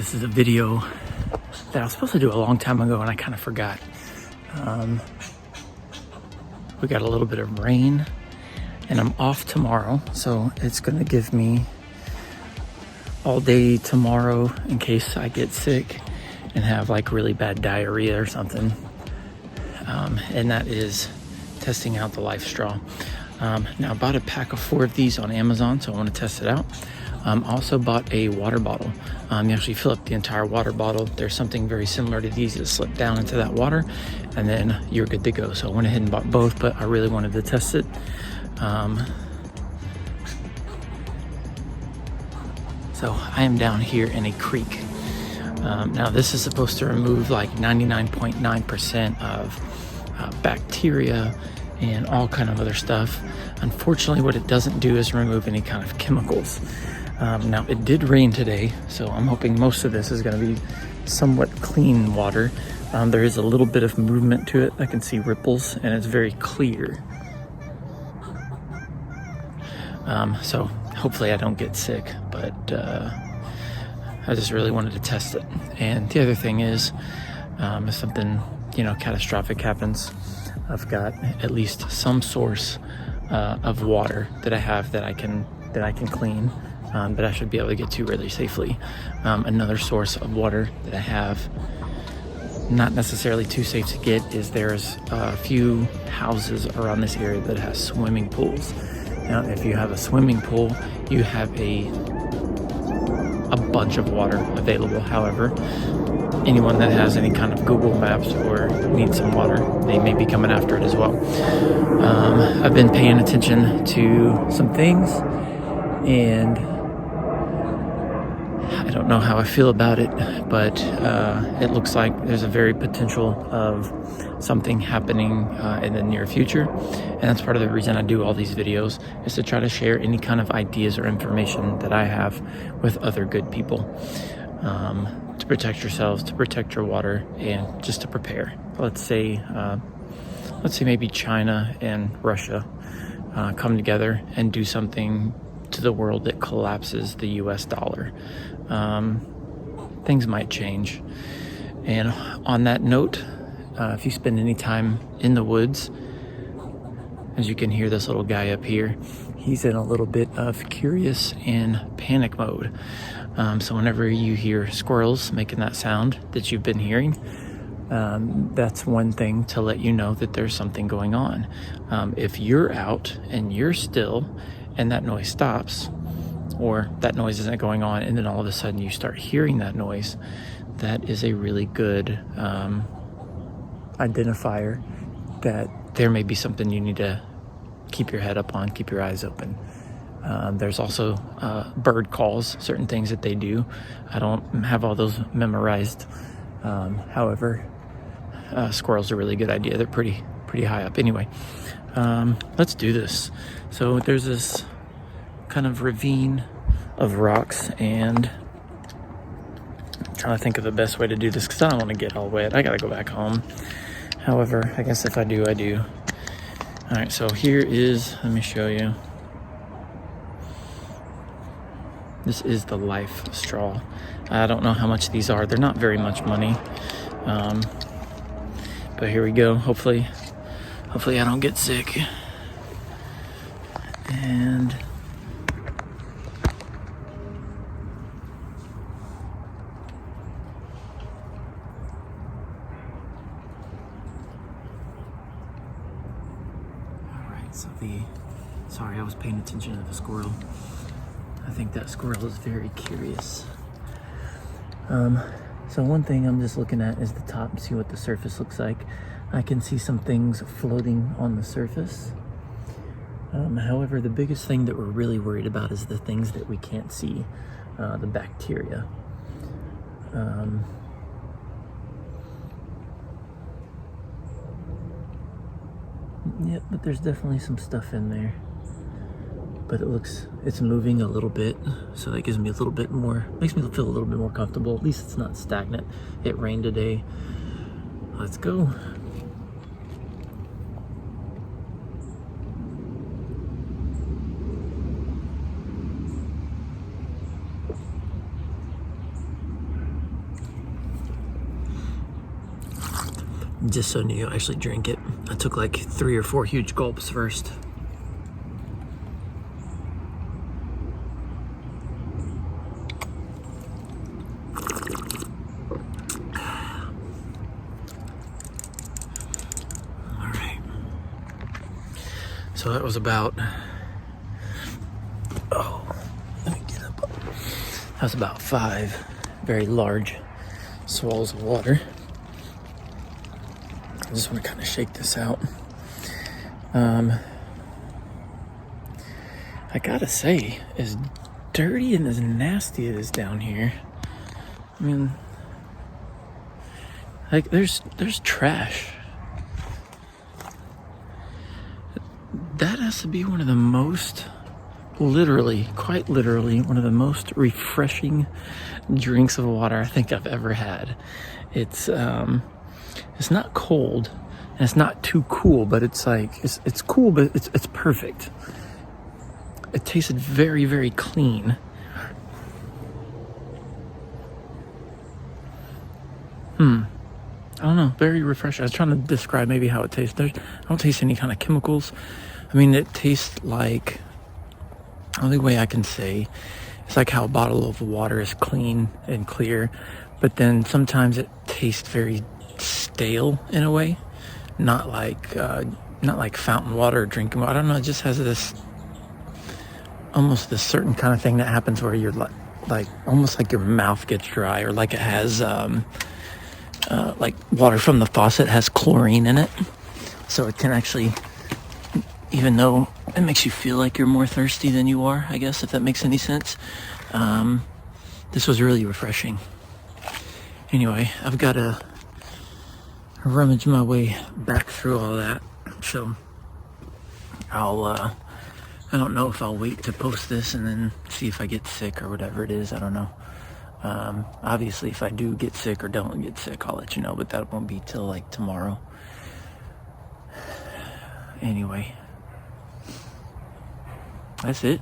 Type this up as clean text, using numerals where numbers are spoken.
This is a video that I was supposed to do a long time ago and I kind of forgot. We got a little bit of rain and I'm off tomorrow, so it's gonna give me all day tomorrow in case I get sick and have like really bad diarrhea or something. And that is testing out the Life Straw. Now I bought a pack of 4 of these on Amazon, so I want to test it out. I also bought a water bottle. You actually fill up the entire water bottle. There's something very similar to these that slip down into that water and then you're good to go. So I went ahead and bought both, but I really wanted to test it. So I am down here in a creek. Now this is supposed to remove like 99.9% of bacteria and all kind of other stuff. Unfortunately, what it doesn't do is remove any kind of chemicals. Now it did rain today, so I'm hoping most of this is going to be somewhat clean water. There is a little bit of movement to it. I can see ripples and it's very clear. So hopefully I don't get sick, but I just really wanted to test it. And the other thing is, if something, catastrophic happens, I've got at least some source of water that I have that I can clean, that I should be able to get to really safely. Another source of water that I have, not necessarily too safe to get, is there's a few houses around this area that has swimming pools. Now, if you have a swimming pool, you have a bunch of water available. However, anyone that has any kind of Google Maps or needs some water, they may be coming after it as well. I've been paying attention to some things and I don't know how I feel about it, but it looks like there's a very potential of something happening in the near future. And that's part of the reason I do all these videos, is to try to share any kind of ideas or information that I have with other good people, to protect yourselves, to protect your water, and just to prepare. Let's say maybe China and Russia come together and do something to the world that collapses the US dollar. Things might change. And on that note, if you spend any time in the woods, as you can hear this little guy up here, he's in a little bit of curious and panic mode. So whenever you hear squirrels making that sound that you've been hearing, that's one thing to let you know that there's something going on. If you're out and you're still and that noise stops, or that noise isn't going on, and then all of a sudden you start hearing that noise, that is a really good identifier that there may be something you need to keep your head up on, keep your eyes open. There's also bird calls, certain things that they do. I don't have all those memorized. However, squirrels are a really good idea. They're pretty high up. Anyway, let's do this. So there's this kind of ravine of rocks, and I'm trying to think of the best way to do this because I don't want to get all wet. I gotta go back home. However, I guess if I do, I do. All right, so here is, let me show you. This is the Life Straw. I don't know how much these are. They're not very much money. But here we go. Hopefully I don't get sick. And so sorry, I was paying attention to the squirrel. I think that squirrel is very curious. So one thing I'm just looking at is the top, see what the surface looks like. I can see some things floating on the surface. However, the biggest thing that we're really worried about is the things that we can't see, the bacteria. Yep, but there's definitely some stuff in there. But it's moving a little bit, so that gives me a little bit more, makes me feel a little bit more comfortable. At least it's not stagnant. It rained today. Let's go. Just so you actually drink it. I took like 3 or 4 huge gulps first. All right. So that was about, let me get up. That was about 5 very large swallows of water. I just want to kind of shake this out. I gotta say, as dirty and as nasty it is down here, I mean, like there's trash. That has to be one of the most, quite literally, one of the most refreshing drinks of water I think I've ever had. It's not cold and it's not too cool, but it's like it's cool, but it's perfect. It tasted very, very clean. I don't know, very refreshing. I was trying to describe maybe how it tastes. I don't taste any kind of chemicals. I mean, it tastes like, the only way I can say, it's like how a bottle of water is clean and clear, but then sometimes it tastes very stale in a way. Not like fountain water or drinking water. I don't know, it just has this, almost this certain kind of thing that happens where you're like almost like your mouth gets dry, or like it has, like water from the faucet has chlorine in it. So it can actually, even though it makes you feel like you're more thirsty than you are, I guess, if that makes any sense. This was really refreshing. Anyway, I've got to rummage my way back through all that. So I don't know if I'll wait to post this and then see if I get sick or whatever it is. I don't know. Obviously, if I do get sick or don't get sick, I'll let you know, but that won't be till like tomorrow. Anyway, that's it.